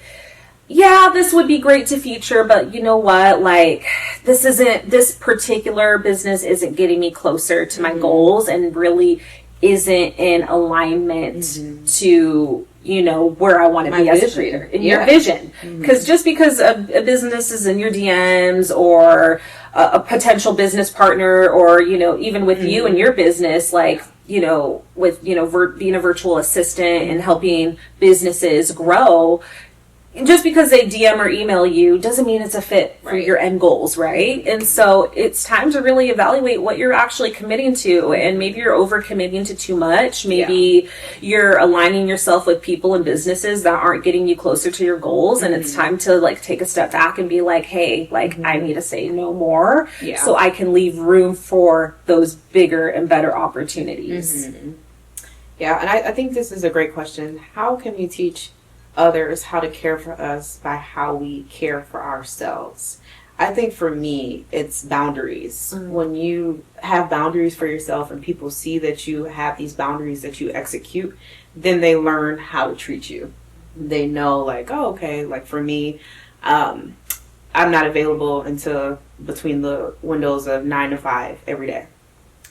yeah, this would be great to feature, but you know what? Like, this particular business isn't getting me closer to my goals, and really isn't in alignment to, you know, where I want to be as a creator, in your vision. Because just because a business is in your DMs, or a potential business partner, or, you know, even with you and your business, like, you know, with, you know, being a virtual assistant and helping businesses grow, just because they DM or email you doesn't mean it's a fit for your end goals, right? And so it's time to really evaluate what you're actually committing to. And maybe you're over committing to too much. Maybe you're aligning yourself with people and businesses that aren't getting you closer to your goals. And it's time to like take a step back and be like, hey, like I need to say no more, so I can leave room for those bigger and better opportunities.
Yeah, and I think this is a great question. How can we teach others how to care for us by how we care for ourselves? I think for me, it's boundaries. When you have boundaries for yourself and people see that you have these boundaries that you execute, then they learn how to treat you. They know, like, oh, okay, like for me, I'm not available until between the windows of 9 to 5 every day.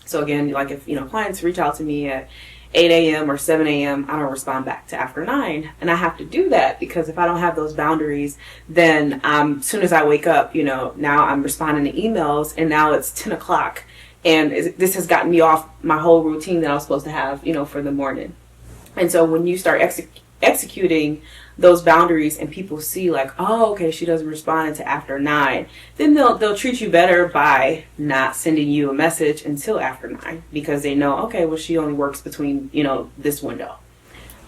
So again, like if, you know, clients reach out to me at 8 a.m. or 7 a.m., I don't respond back to after 9. And I have to do that because if I don't have those boundaries, then as soon as I wake up, you know, now I'm responding to emails, and now it's 10 o'clock. And this has gotten me off my whole routine that I was supposed to have, you know, for the morning. And so when you start executing those boundaries and people see like, oh, okay, she doesn't respond until after 9, then they'll treat you better by not sending you a message until after 9, because they know, okay, well, she only works between, you know, this window.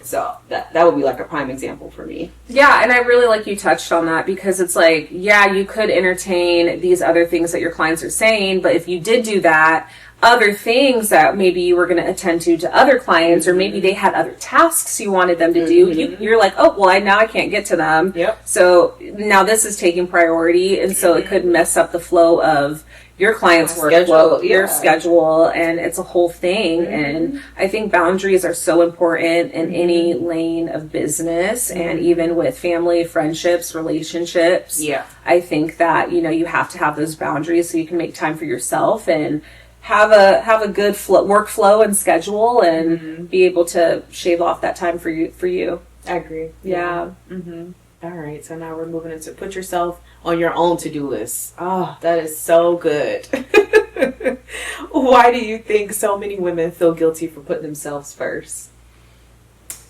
So that would be like a prime example for me.
Yeah, and I really like you touched on that, because it's like, yeah, you could entertain these other things that your clients are saying, but if you did do that, other things that maybe you were going to attend to other clients, or maybe they had other tasks you wanted them to do, you're like, oh, well, now I can't get to them. So now this is taking priority, and so it could mess up the flow of your client's workflow, your schedule, and it's a whole thing. And I think boundaries are so important in any lane of business, and even with family, friendships, relationships. I think that, you know, you have to have those boundaries so you can make time for yourself and have a good workflow and schedule, and be able to shave off that time for you.
I agree.
Yeah.
All right, so now we're moving into put yourself on your own to-do list. Oh, that is so good. Why do you think so many women feel guilty for putting themselves first?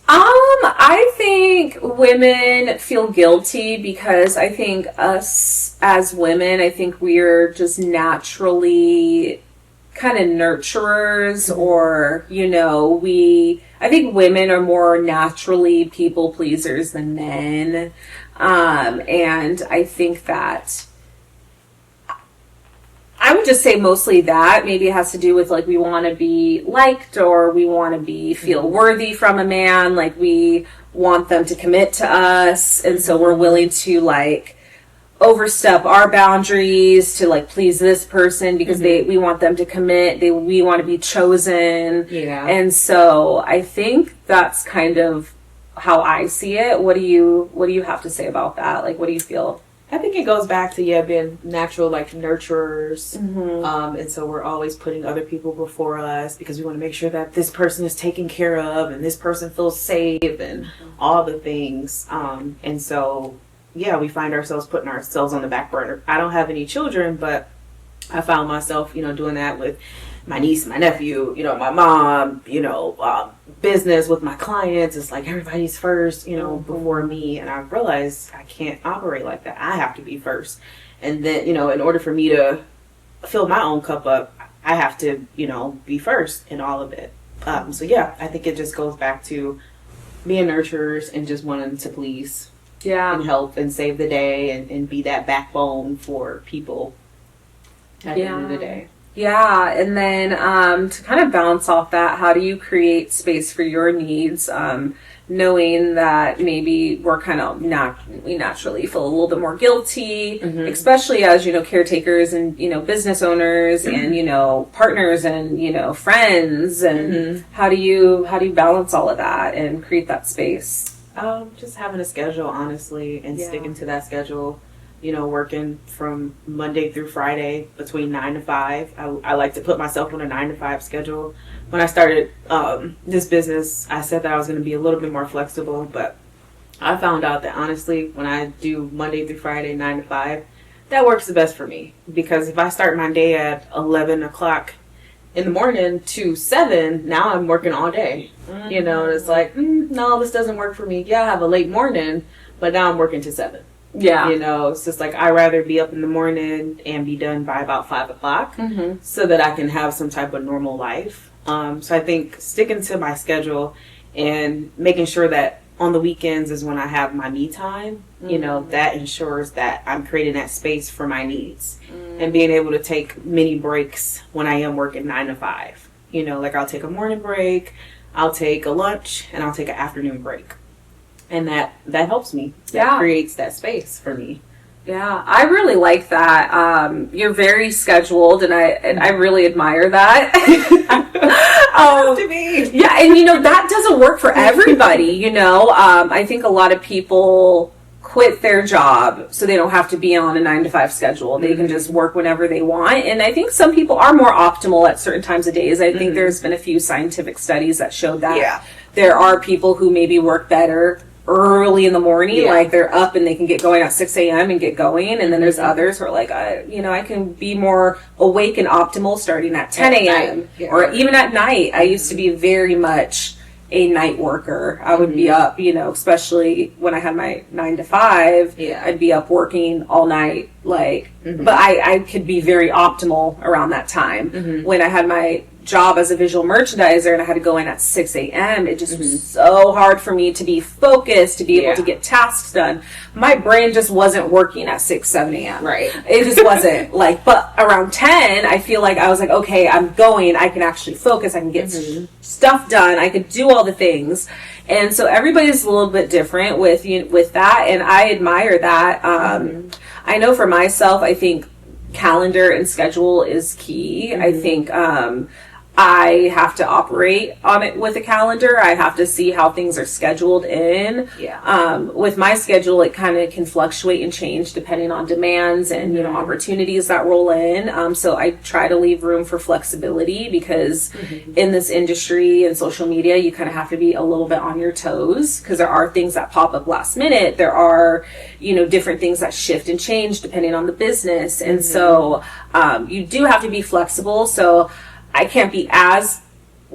I think women feel guilty because I think us as women, I think we're just naturally kind of nurturers, or, you know, I think women are more naturally people pleasers than men. And I think that I would just say mostly that maybe it has to do with like we want to be liked, or we want to feel worthy from a man, like we want them to commit to us, and so we're willing to like overstep our boundaries to like please this person because we want them to commit, we want to be chosen. And so I think that's kind of how I see it. What do you have to say about that? Like, what do you feel?
I think it goes back to being natural, like nurturers, and so we're always putting other people before us because we want to make sure that this person is taken care of and this person feels safe and all the things. And so we find ourselves putting ourselves on the back burner. I don't have any children, but I found myself, doing that with my niece, my nephew, my mom, business with my clients. It's like everybody's first, before me. And I realized I can't operate like that. I have to be first. And then, in order for me to fill my own cup up, I have to, be first in all of it. I think it just goes back to being nurturers and just wanting to please
Yeah.
and help and save the day and be that backbone for people at the end of the day.
Yeah, and then to kind of bounce off that, how do you create space for your needs, knowing that maybe we're kind of we naturally feel a little bit more guilty, especially as, caretakers and, business owners and, partners and, friends, and how do you balance all of that and create that space?
Just having a schedule, honestly, and sticking to that schedule. Working from Monday through Friday between 9 to 5. I like to put myself on a 9 to 5 schedule. When I started this business, I said that I was going to be a little bit more flexible, but I found out that honestly, when I do Monday through Friday, 9 to 5, that works the best for me. Because if I start my day at 11 o'clock in the morning to 7, now I'm working all day. It's like, no, this doesn't work for me. Yeah, I have a late morning, but now I'm working to 7.
Yeah.
It's just like, I'd rather be up in the morning and be done by about 5 o'clock so that I can have some type of normal life. So I think sticking to my schedule and making sure that on the weekends is when I have my me time, that ensures that I'm creating that space for my needs and being able to take mini breaks when I am working 9 to 5. Like I'll take a morning break, I'll take a lunch, and I'll take an afternoon break. And that helps me. That creates that space for me.
Yeah, I really like that. You're very scheduled, and I really admire that.
To me.
Yeah, and that doesn't work for everybody. I think a lot of people quit their job so they don't have to be on a 9 to 5 schedule. They can just work whenever they want. And I think some people are more optimal at certain times of days. I think there's been a few scientific studies that showed that there are people who maybe work better early in the morning, like they're up and they can get going at 6 a.m. and get going, and then there's others who are like, I can be more awake and optimal starting at 10 a.m. or even at night. I used to be very much a night worker. I would be up, especially when I had my 9 to 5, I'd be up working all night, but I could be very optimal around that time. When I had my job as a visual merchandiser and I had to go in at 6 a.m. It just was so hard for me to be focused, to be able to get tasks done. My brain just wasn't working at 6, 7 a.m.
Right.
It just wasn't but around 10, I feel like I was like, okay, I'm going, I can actually focus, I can get stuff done, I could do all the things. And so everybody's a little bit different with that, and I admire that. I know for myself, I think calendar and schedule is key. I think I have to operate on it with a calendar. I have to see how things are scheduled in. With my schedule, it kind of can fluctuate and change depending on demands and opportunities that roll in. So I try to leave room for flexibility because in this industry and social media, you kind of have to be a little bit on your toes because there are things that pop up last minute. There are different things that shift and change depending on the business, and so you do have to be flexible. So I can't be as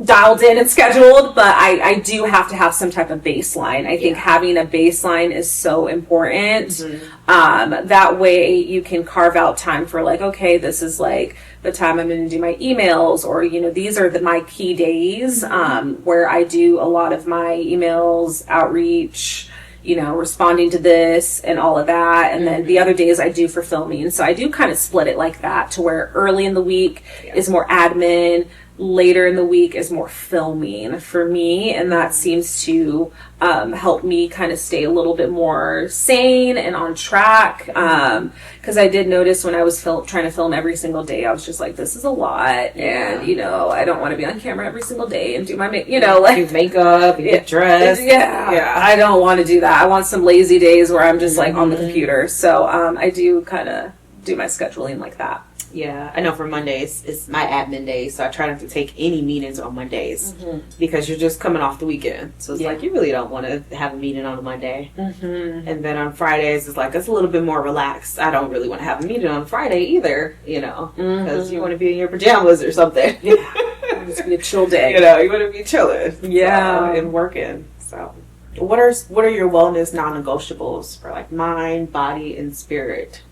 dialed in and scheduled, but I do have to have some type of baseline. I think having a baseline is so important. That way you can carve out time for okay, this is the time I'm going to do my emails, or, these are my key days where I do a lot of my emails, outreach, responding to this and all of that. And then the other days I do for filming. So I do kind of split it like that to where early in the week is more admin, later in the week is more filming for me. And that seems to help me kind of stay a little bit more sane and on track. Because I did notice when I was trying to film every single day, I was just like, this is a lot. And, I don't want to be on camera every single day and do my,
do makeup and get dressed.
I don't want to do that. I want some lazy days where I'm just on the computer. So I do kind of do my scheduling like that.
Yeah, I know for Mondays, it's my admin day, so I try not to take any meetings on Mondays because you're just coming off the weekend. So it's you really don't want to have a meeting on a Monday. And then on Fridays, it's it's a little bit more relaxed. I don't really want to have a meeting on Friday either, because you want to be in your pajamas or something.
It's be a chill day.
You want to be chilling. And working. So what are your wellness non-negotiables for mind, body, and spirit?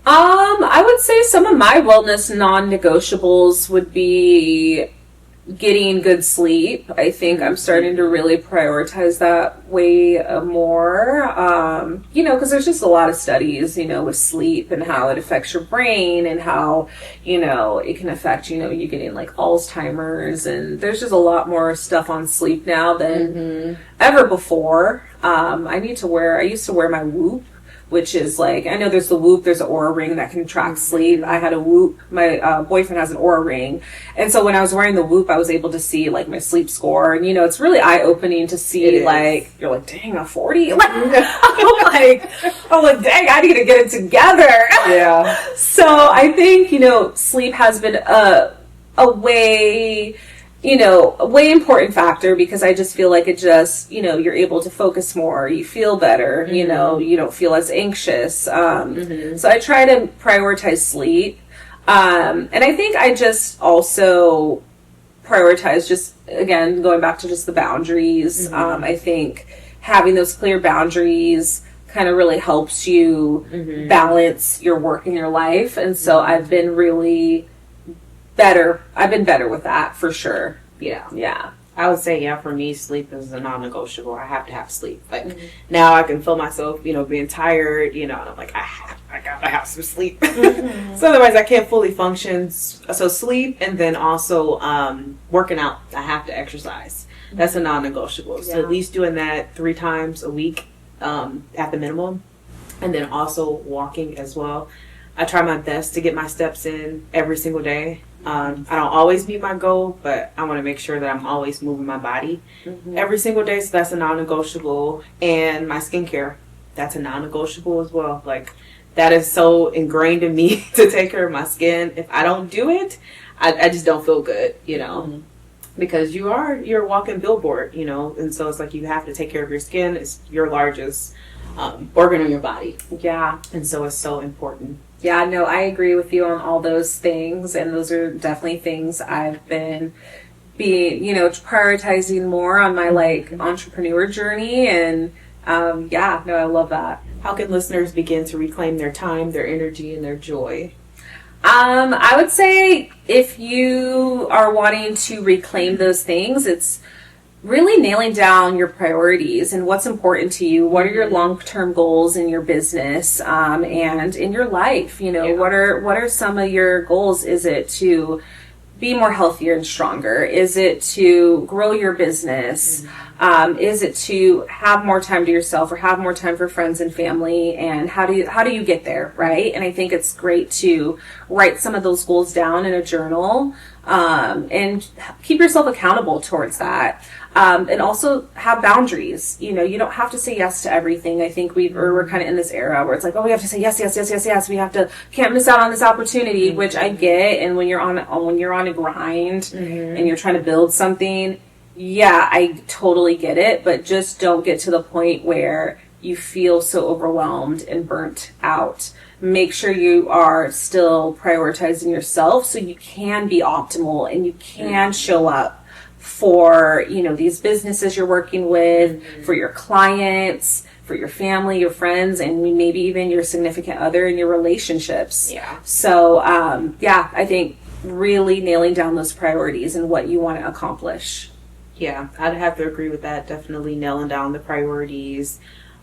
I would say some of my wellness non-negotiables would be getting good sleep. I think I'm starting to really prioritize that way more. Because there's just a lot of studies, with sleep and how it affects your brain and how, it can affect, you getting like Alzheimer's. And there's just a lot more stuff on sleep now than ever before. I used to wear my Whoop, which is like, I know there's the Whoop, there's an Oura Ring that can track sleep. I had a Whoop. My boyfriend has an Oura Ring. And so when I was wearing the Whoop, I was able to see like my sleep score. And, it's really eye-opening to see like, you're like, dang, a 40? Like, I'm like, dang, I need to get it together.
Yeah.
So I think, sleep has been a way important factor, because I just feel like it just, you're able to focus more, you feel better, you don't feel as anxious. So I try to prioritize sleep. And I think I just also prioritize just, again, going back to just the boundaries. I think having those clear boundaries kind of really helps you balance your work and your life. And so I've been really better. I've been better with that for sure. Yeah.
I would say, for me, sleep is a non-negotiable. I have to have sleep. Like, now I can feel myself, being tired, and I'm like, I gotta have some sleep. So otherwise I can't fully function. So sleep, and then also working out. I have to exercise. That's a non-negotiable. So at least doing that 3 times a week at the minimum. And then also walking as well. I try my best to get my steps in every single day. I don't always meet my goal, but I want to make sure that I'm always moving my body every single day. So that's a non-negotiable. And my skincare, that's a non-negotiable as well. Like, that is so ingrained in me to take care of my skin. If I don't do it, I just don't feel good, because you're a walking billboard, and so it's like you have to take care of your skin. It's your largest organ in your body.
Yeah.
And so it's so important.
Yeah, no, I agree with you on all those things, and those are definitely things I've been prioritizing more on my entrepreneur journey, and I love that.
How can listeners begin to reclaim their time, their energy, and their joy?
I would say if you are wanting to reclaim those things, it's really nailing down your priorities and what's important to you. What are your long-term goals in your business and in your life? What are some of your goals? Is it to be more healthier and stronger? Is it to grow your business? Is it to have more time to yourself or have more time for friends and family? And how do you get there, right? And I think it's great to write some of those goals down in a journal and keep yourself accountable towards that. And also have boundaries. You don't have to say yes to everything. I think we're kind of in this era where it's like, oh, we have to say yes. We can't miss out on this opportunity, which I get. And when you're on a grind and you're trying to build something, yeah, I totally get it. But just don't get to the point where you feel so overwhelmed and burnt out. Make sure you are still prioritizing yourself so you can be optimal and you can show up for, these businesses you're working with, for your clients, for your family, your friends, and maybe even your significant other in your relationships.
Yeah.
So, I think really nailing down those priorities and what you want to accomplish.
Yeah, I'd have to agree with that. Definitely nailing down the priorities.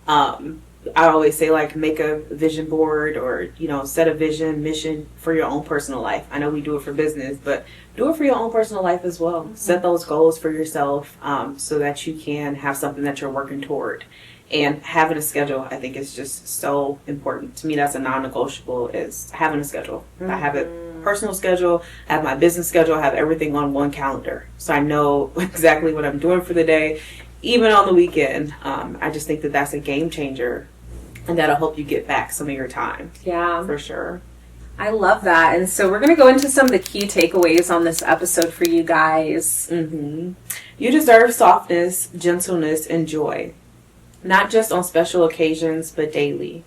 I always say, make a vision board or, set a vision, mission for your own personal life. I know we do it for business, but do it for your own personal life as well. Set those goals for yourself so that you can have something that you're working toward. And having a schedule, I think, is just so important. To me, that's a non-negotiable, is having a schedule. I have a personal schedule, I have my business schedule, I have everything on one calendar. So I know exactly what I'm doing for the day. Even on the weekend, I just think that that's a game changer, and that'll help you get back some of your time.
Yeah,
for sure.
I love that. And so we're going to go into some of the key takeaways on this episode for you guys.
You deserve softness, gentleness, and joy, not just on special occasions, but daily.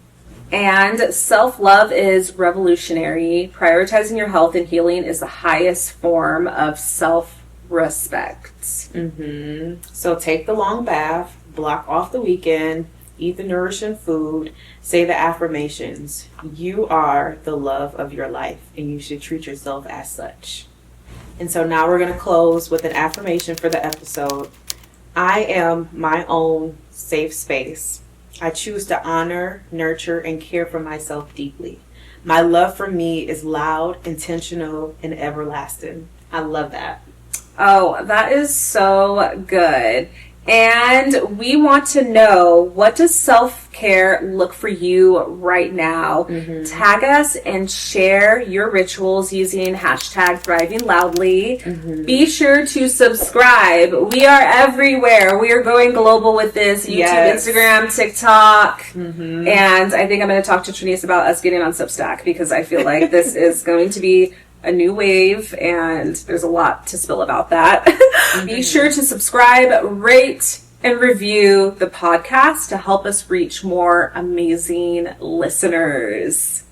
And self-love is revolutionary. Prioritizing your health and healing is the highest form of self-respect.
So take the long bath, block off the weekend, eat the nourishing food, say the affirmations. You are the love of your life, and you should treat yourself as such. And so now we're going to close with an affirmation for the episode. I am my own safe space. I choose to honor, nurture, and care for myself deeply. My love for me is loud, intentional, and everlasting. I love that.
Oh, that is so good. And we want to know, what does self-care look for you right now? Tag us and share your rituals using hashtag Thriving Loudly. Be sure to subscribe. We are everywhere. We are going global with this. YouTube, Instagram, TikTok. And I think I'm going to talk to Trinice about us getting on Substack, because I feel like this is going to be a new wave, and there's a lot to spill about that. Be sure to subscribe, rate, and review the podcast to help us reach more amazing listeners.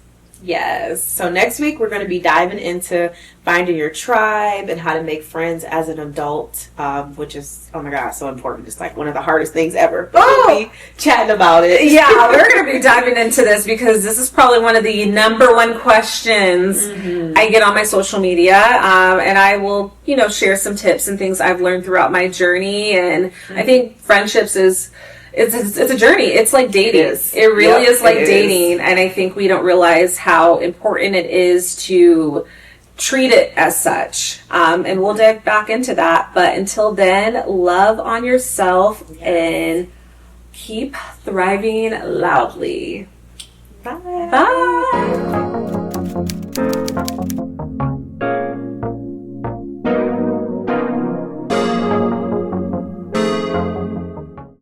Yes. So next week we're going to be diving into finding your tribe and how to make friends as an adult, which is, oh my God, so important. It's like one of the hardest things ever. But we'll be chatting about it.
Yeah, we're going to be diving into this, because this is probably one of the number one questions I get on my social media. And I will, share some tips and things I've learned throughout my journey. And I think friendships it's a journey. It's like dating. It really is like dating. And I think we don't realize how important it is to treat it as such. And we'll dive back into that. But until then, love on yourself and keep thriving loudly.
Bye.
Bye.